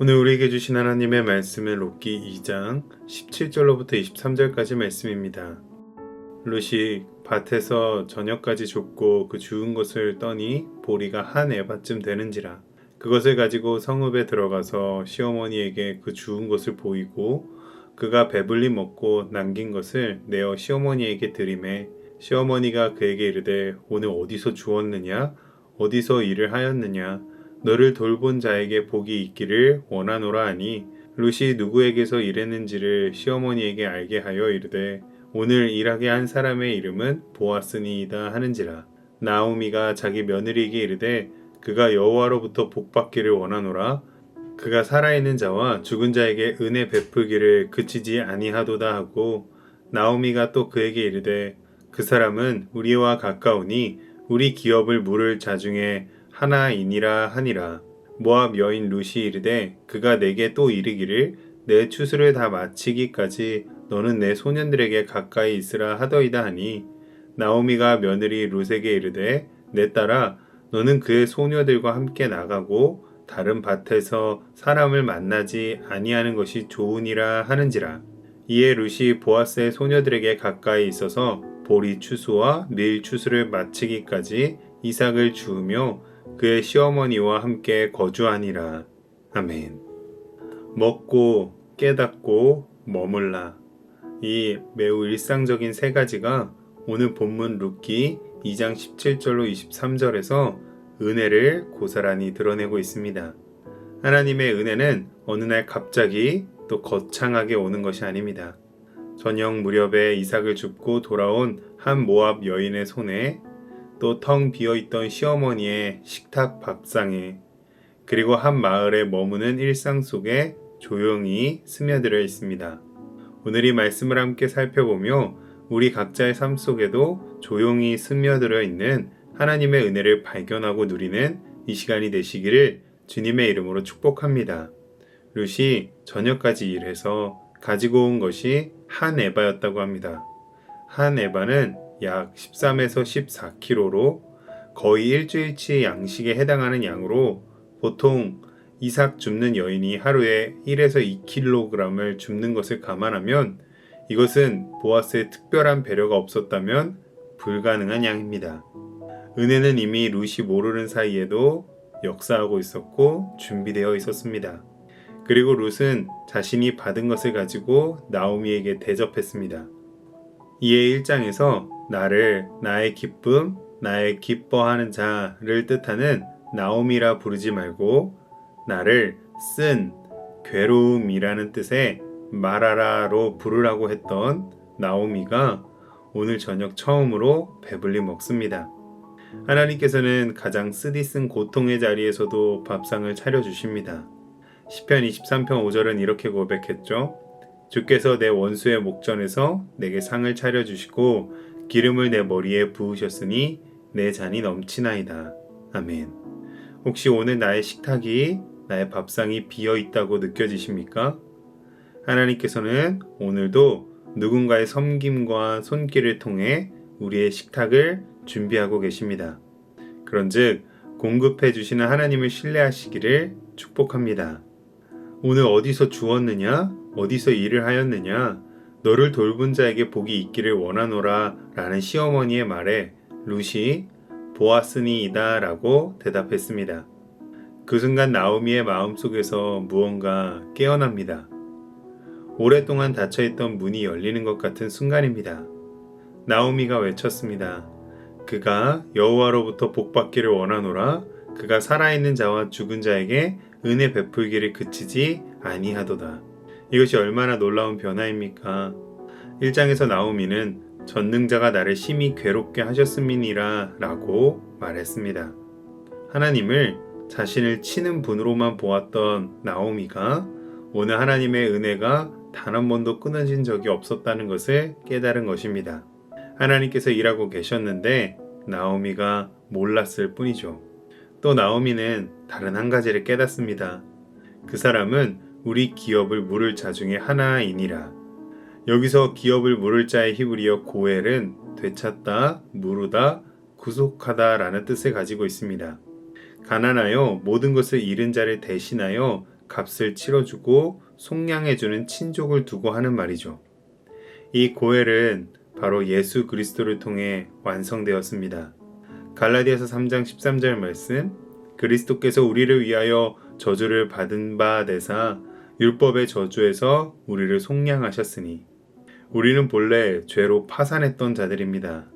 오늘 우리에게 주신 하나님의 말씀은 록기 2장 17절로부터 23절까지 말씀입니다. 룻이 밭에서 저녁까지 줍고 그 주운 것을 떠니 보리가 한 에바쯤 되는지라. 그것을 가지고 성읍에 들어가서 시어머니에게 그 주운 것을 보이고 그가 배불리 먹고 남긴 것을 내어 시어머니에게 드리매 시어머니가 그에게 이르되 오늘 어디서 주었느냐 어디서 일을 하였느냐 너를 돌본 자에게 복이 있기를 원하노라 하니 룻이 누구에게서 일했는지를 시어머니에게 알게 하여 이르되 오늘 일하게 한 사람의 이름은 보아스니이다 하는지라. 나오미가 자기 며느리에게 이르되 그가 여호와로부터 복받기를 원하노라. 그가 살아있는 자와 죽은 자에게 은혜 베풀기를 그치지 아니하도다 하고 나오미가 또 그에게 이르되 그 사람은 우리와 가까우니 우리 기업을 물을 자 중에 하나이니라 하니라. 모압 여인 룻이 이르되 그가 내게 또 이르기를 내 추수를 다 마치기까지 너는 내 소년들에게 가까이 있으라 하더이다 하니 나오미가 며느리 룻에게 이르되 내 딸아 너는 그의 소녀들과 함께 나가고 다른 밭에서 사람을 만나지 아니하는 것이 좋으니라 하는지라. 이에 룻이 보아스의 소녀들에게 가까이 있어서 보리 추수와 밀 추수를 마치기까지 이삭을 주우며 그의 시어머니와 함께 거주하니라. 아멘. 먹고 깨닫고 머물라. 이 매우 일상적인 세 가지가 오늘 본문 룻기 2장 17절로 23절에서 은혜를 고스란히 드러내고 있습니다. 하나님의 은혜는 어느 날 갑자기 또 거창하게 오는 것이 아닙니다. 저녁 무렵에 이삭을 줍고 돌아온 한 모압 여인의 손에 또 텅 비어있던 시어머니의 식탁 밥상에 그리고 한 마을에 머무는 일상 속에 조용히 스며들어 있습니다. 오늘 이 말씀을 함께 살펴보며 우리 각자의 삶 속에도 조용히 스며들어 있는 하나님의 은혜를 발견하고 누리는 이 시간이 되시기를 주님의 이름으로 축복합니다. 룻이 저녁까지 일해서 가지고 온 것이 한 에바였다고 합니다. 한 에바는 약 13에서 14kg로 거의 일주일치 양식에 해당하는 양으로 보통 이삭 줍는 여인이 하루에 1에서 2kg을 줍는 것을 감안하면 이것은 보아스의 특별한 배려가 없었다면 불가능한 양입니다. 은혜는 이미 룻이 모르는 사이에도 역사하고 있었고 준비되어 있었습니다. 그리고 룻은 자신이 받은 것을 가지고 나오미에게 대접했습니다. 이에 1장에서 나를 나의 기쁨, 나의 기뻐하는 자를 뜻하는 나오미라 부르지 말고 나를 쓴 괴로움이라는 뜻의 마라라로 부르라고 했던 나오미가 오늘 저녁 처음으로 배불리 먹습니다. 하나님께서는 가장 쓰디쓴 고통의 자리에서도 밥상을 차려주십니다. 시편 23편 5절은 이렇게 고백했죠. 주께서 내 원수의 목전에서 내게 상을 차려주시고 기름을 내 머리에 부으셨으니 내 잔이 넘치나이다. 아멘. 혹시 오늘 나의 식탁이 나의 밥상이 비어있다고 느껴지십니까? 하나님께서는 오늘도 누군가의 섬김과 손길을 통해 우리의 식탁을 준비하고 계십니다. 그런즉 공급해 주시는 하나님을 신뢰하시기를 축복합니다. 오늘 어디서 주었느냐? 어디서 일을 하였느냐? 너를 돌본 자에게 복이 있기를 원하노라 라는 시어머니의 말에 룻이 보아스니이다 라고 대답했습니다. 그 순간 나오미의 마음속에서 무언가 깨어납니다. 오랫동안 닫혀있던 문이 열리는 것 같은 순간입니다. 나오미가 외쳤습니다. 그가 여호와로부터 복받기를 원하노라. 그가 살아있는 자와 죽은 자에게 은혜 베풀기를 그치지 아니하도다. 이것이 얼마나 놀라운 변화입니까? 1장에서 나오미는 전능자가 나를 심히 괴롭게 하셨음이니라 라고 말했습니다. 하나님을 자신을 치는 분으로만 보았던 나오미가 오늘 하나님의 은혜가 단 한 번도 끊어진 적이 없었다는 것을 깨달은 것입니다. 하나님께서 일하고 계셨는데 나오미가 몰랐을 뿐이죠. 또 나오미는 다른 한 가지를 깨닫습니다. 그 사람은 우리 기업을 물을 자 중에 하나이니라. 여기서 기업을 물을 자의 히브리어 고엘은 되찾다, 무르다, 구속하다 라는 뜻을 가지고 있습니다. 가난하여 모든 것을 잃은 자를 대신하여 값을 치러주고 속량해주는 친족을 두고 하는 말이죠. 이 고엘은 바로 예수 그리스도를 통해 완성되었습니다. 갈라디아서 3장 13절 말씀, 그리스도께서 우리를 위하여 저주를 받은 바 되사 율법의 저주에서 우리를 속량하셨으니, 우리는 본래 죄로 파산했던 자들입니다.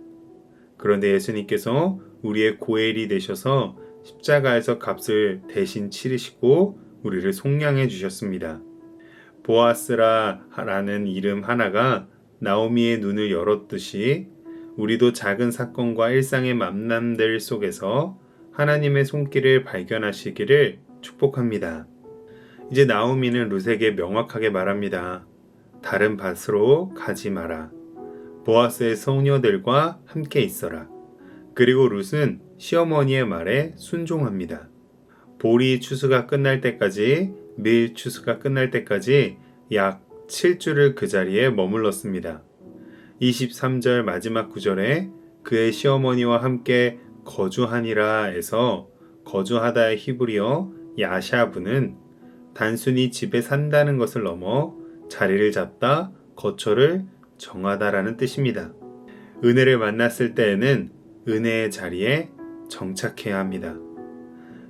그런데 예수님께서 우리의 고엘이 되셔서 십자가에서 값을 대신 치르시고 우리를 속량해 주셨습니다. 보아스라라는 이름 하나가 나오미의 눈을 열었듯이 우리도 작은 사건과 일상의 만남들 속에서 하나님의 손길을 발견하시기를 축복합니다. 이제 나오미는 룻에게 명확하게 말합니다. 다른 밭으로 가지 마라. 보아스의 소녀들과 함께 있어라. 그리고 룻은 시어머니의 말에 순종합니다. 보리 추수가 끝날 때까지, 밀 추수가 끝날 때까지 약 7주를 그 자리에 머물렀습니다. 23절 마지막 구절에 그의 시어머니와 함께 거주하니라에서 거주하다의 히브리어 야샤브는 단순히 집에 산다는 것을 넘어 자리를 잡다, 거처를 정하다라는 뜻입니다. 은혜를 만났을 때에는 은혜의 자리에 정착해야 합니다.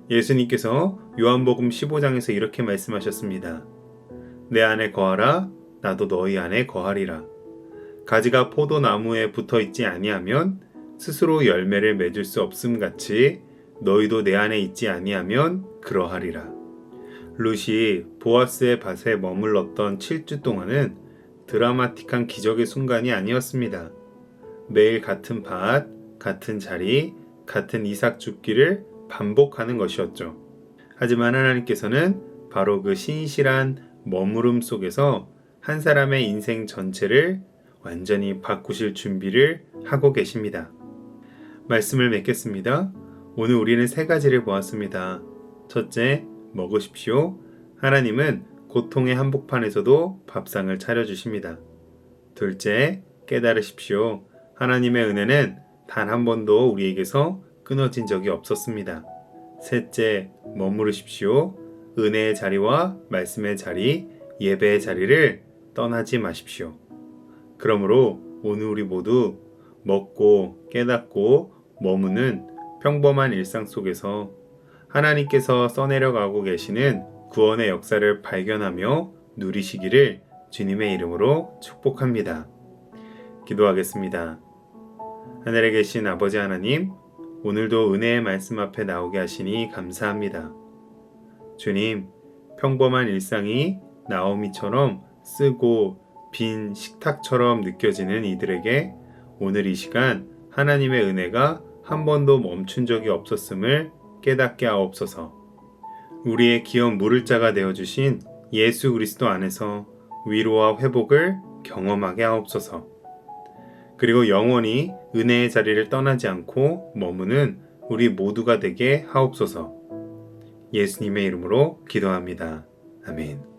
예수님께서 요한복음 15장에서 이렇게 말씀하셨습니다. 내 안에 거하라, 나도 너희 안에 거하리라. 가지가 포도나무에 붙어 있지 아니하면 스스로 열매를 맺을 수 없음 같이 너희도 내 안에 있지 아니하면 그러하리라. 룻이 보아스의 밭에 머물렀던 7주 동안은 드라마틱한 기적의 순간이 아니었습니다. 매일 같은 밭, 같은 자리, 같은 이삭 줍기를 반복하는 것이었죠. 하지만 하나님께서는 바로 그 신실한 머무름 속에서 한 사람의 인생 전체를 완전히 바꾸실 준비를 하고 계십니다. 말씀을 맺겠습니다. 오늘 우리는 3가지를 보았습니다. 첫째, 먹으십시오. 하나님은 고통의 한복판에서도 밥상을 차려주십니다. 둘째, 깨달으십시오. 하나님의 은혜는 단 한 번도 우리에게서 끊어진 적이 없었습니다. 셋째, 머무르십시오. 은혜의 자리와 말씀의 자리, 예배의 자리를 떠나지 마십시오. 그러므로 오늘 우리 모두 먹고 깨닫고 머무는 평범한 일상 속에서 하나님께서 써내려가고 계시는 구원의 역사를 발견하며 누리시기를 주님의 이름으로 축복합니다. 기도하겠습니다. 하늘에 계신 아버지 하나님, 오늘도 은혜의 말씀 앞에 나오게 하시니 감사합니다. 주님, 평범한 일상이 나오미처럼 쓰고 빈 식탁처럼 느껴지는 이들에게 오늘 이 시간 하나님의 은혜가 한 번도 멈춘 적이 없었음을 깨닫게 하옵소서. 우리의 기업 물을 자가 되어주신 예수 그리스도 안에서 위로와 회복을 경험하게 하옵소서. 그리고 영원히 은혜의 자리를 떠나지 않고 머무는 우리 모두가 되게 하옵소서. 예수님의 이름으로 기도합니다. 아멘.